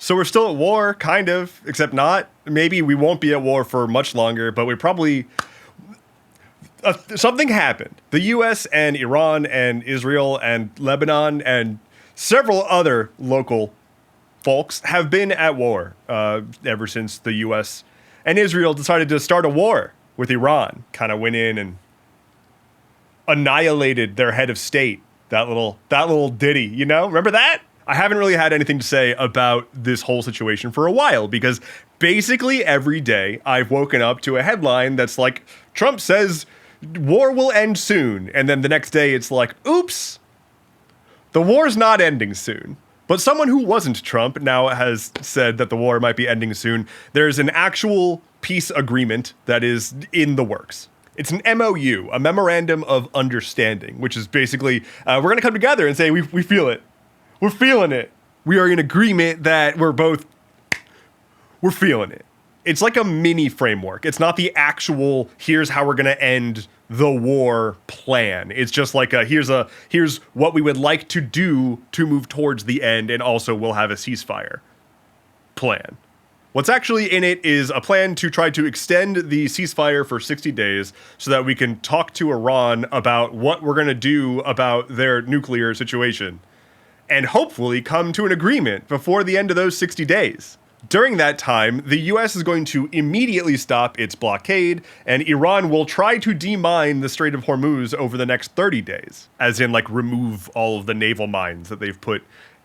So we're still at war, kind of, except not. Maybe we won't be at war for much longer, but we probably... something happened. The U.S. and Iran and Israel and Lebanon and several other local folks have been at war ever since the U.S. and Israel decided to start a war with Iran. Kind of went in and annihilated their head of state. That little ditty, you know? Remember that? I haven't really had anything to say about this whole situation for a while because basically every day I've woken up to a headline that's like, Trump says war will end soon. And then the next day it's like, oops, the war's not ending soon. But someone who wasn't Trump now has said that the war might be ending soon. There's an actual peace agreement that is in the works. It's an MOU, a Memorandum of Understanding, which is basically, we're going to come together and say, we feel it. We're feeling it. We are in agreement that we're feeling it. It's like a mini framework. It's not the actual, here's how we're going to end the war plan. It's just like here's what we would like to do to move towards the end, and also we'll have a ceasefire plan. What's actually in it is a plan to try to extend the ceasefire for 60 days so that we can talk to Iran about what we're going to do about their nuclear situation and hopefully come to an agreement before the end of those 60 days. During that time, the US is going to immediately stop its blockade, and Iran will try to demine the Strait of Hormuz over the next 30 days, as in, like, remove all of the naval mines that they've put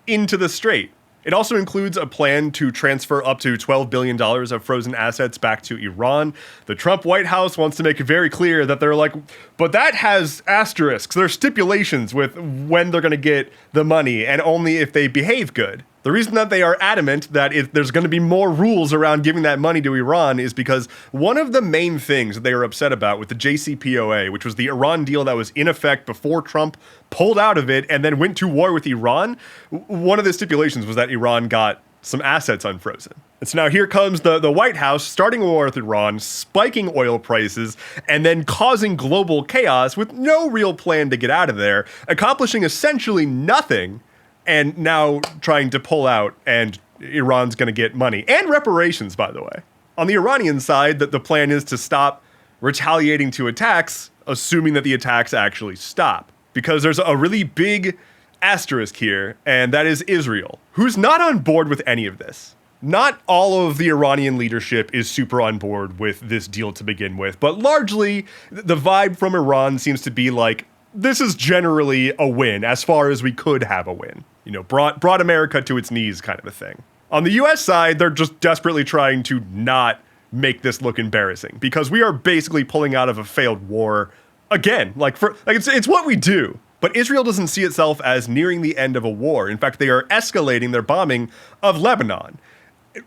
into the strait. It also includes a plan to transfer up to $12 billion of frozen assets back to Iran. The Trump White House wants to make it very clear that they're like, but that has asterisks. There are stipulations with when they're going to get the money and only if they behave good. The reason that they are adamant that there's going to be more rules around giving that money to Iran is because one of the main things that they were upset about with the JCPOA, which was the Iran deal that was in effect before Trump pulled out of it and then went to war with Iran, one of the stipulations was that Iran got some assets unfrozen. And so now here comes the White House starting a war with Iran, spiking oil prices, and then causing global chaos with no real plan to get out of there, accomplishing essentially nothing, and now trying to pull out, and Iran's going to get money. And reparations, by the way. On the Iranian side, the plan is to stop retaliating to attacks, assuming that the attacks actually stop. Because there's a really big asterisk here, and that is Israel, who's not on board with any of this. Not all of the Iranian leadership is super on board with this deal to begin with, but largely the vibe from Iran seems to be like, this is generally a win, as far as we could have a win. You know, brought America to its knees kind of a thing. On the US side, they're just desperately trying to not make this look embarrassing, because we are basically pulling out of a failed war again. It's what we do. But Israel doesn't see itself as nearing the end of a war. In fact, they are escalating their bombing of Lebanon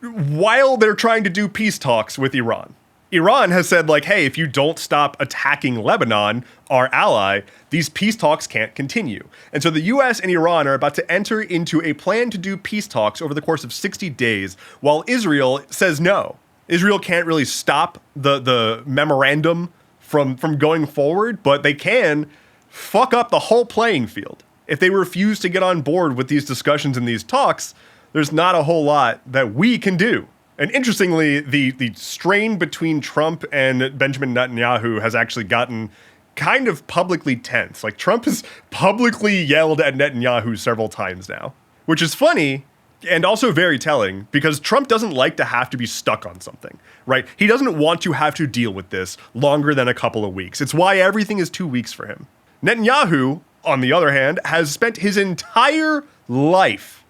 while they're trying to do peace talks with Iran. Iran has said, like, hey, if you don't stop attacking Lebanon, our ally, these peace talks can't continue. And so the US and Iran are about to enter into a plan to do peace talks over the course of 60 days, while Israel says no. Israel can't really stop the memorandum from going forward, but they can fuck up the whole playing field. If they refuse to get on board with these discussions and these talks, there's not a whole lot that we can do. And interestingly, the strain between Trump and Benjamin Netanyahu has actually gotten kind of publicly tense. Like, Trump has publicly yelled at Netanyahu several times now, which is funny and also very telling, because Trump doesn't like to have to be stuck on something, right? He doesn't want to have to deal with this longer than a couple of weeks. It's why everything is 2 weeks for him. Netanyahu, on the other hand, has spent his entire life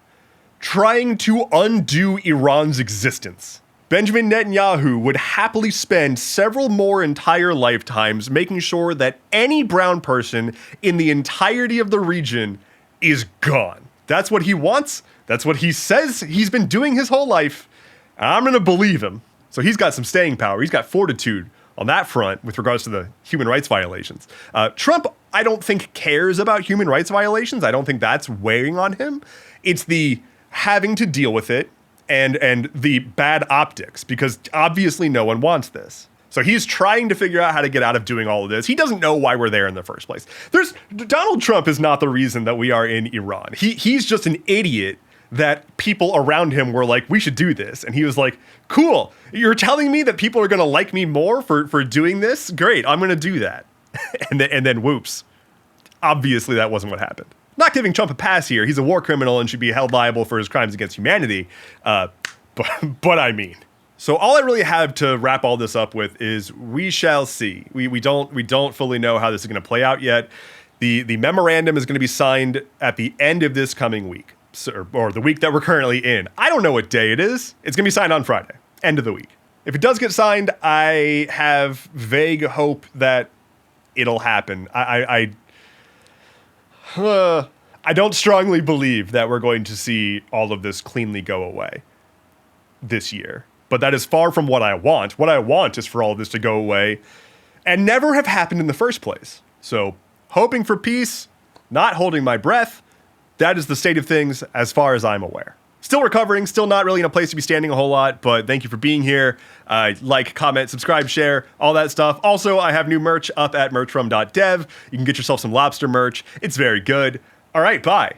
trying to undo Iran's existence. Benjamin Netanyahu would happily spend several more entire lifetimes making sure that any brown person in the entirety of the region is gone. That's what he wants. That's what he says he's been doing his whole life. I'm going to believe him. So he's got some staying power. He's got fortitude on that front with regards to the human rights violations. Trump, I don't think, cares about human rights violations. I don't think that's weighing on him. It's the having to deal with it and the bad optics, because obviously no one wants this. So he's trying to figure out how to get out of doing all of this. He doesn't know why we're there in the first place. Donald Trump is not the reason that we are in Iran. He's just an idiot that people around him were like, we should do this. And he was like, cool. You're telling me that people are going to like me more for doing this? Great. I'm going to do that. and then whoops. Obviously, that wasn't what happened. Not giving Trump a pass here. He's a war criminal and should be held liable for his crimes against humanity. But I mean. So all I really have to wrap all this up with is we shall see. We don't fully know how this is going to play out yet. The memorandum is going to be signed at the end of this coming week, or the week that we're currently in. I don't know what day it is. It's going to be signed on Friday, end of the week. If it does get signed, I have vague hope that it'll happen. I don't strongly believe that we're going to see all of this cleanly go away this year. But that is far from what I want. What I want is for all of this to go away and never have happened in the first place. So, hoping for peace, not holding my breath, that is the state of things as far as I'm aware. Still recovering, still not really in a place to be standing a whole lot, but thank you for being here. Like, comment, subscribe, share, all that stuff. Also, I have new merch up at merchfrom.dev. You can get yourself some lobster merch. It's very good. All right, bye.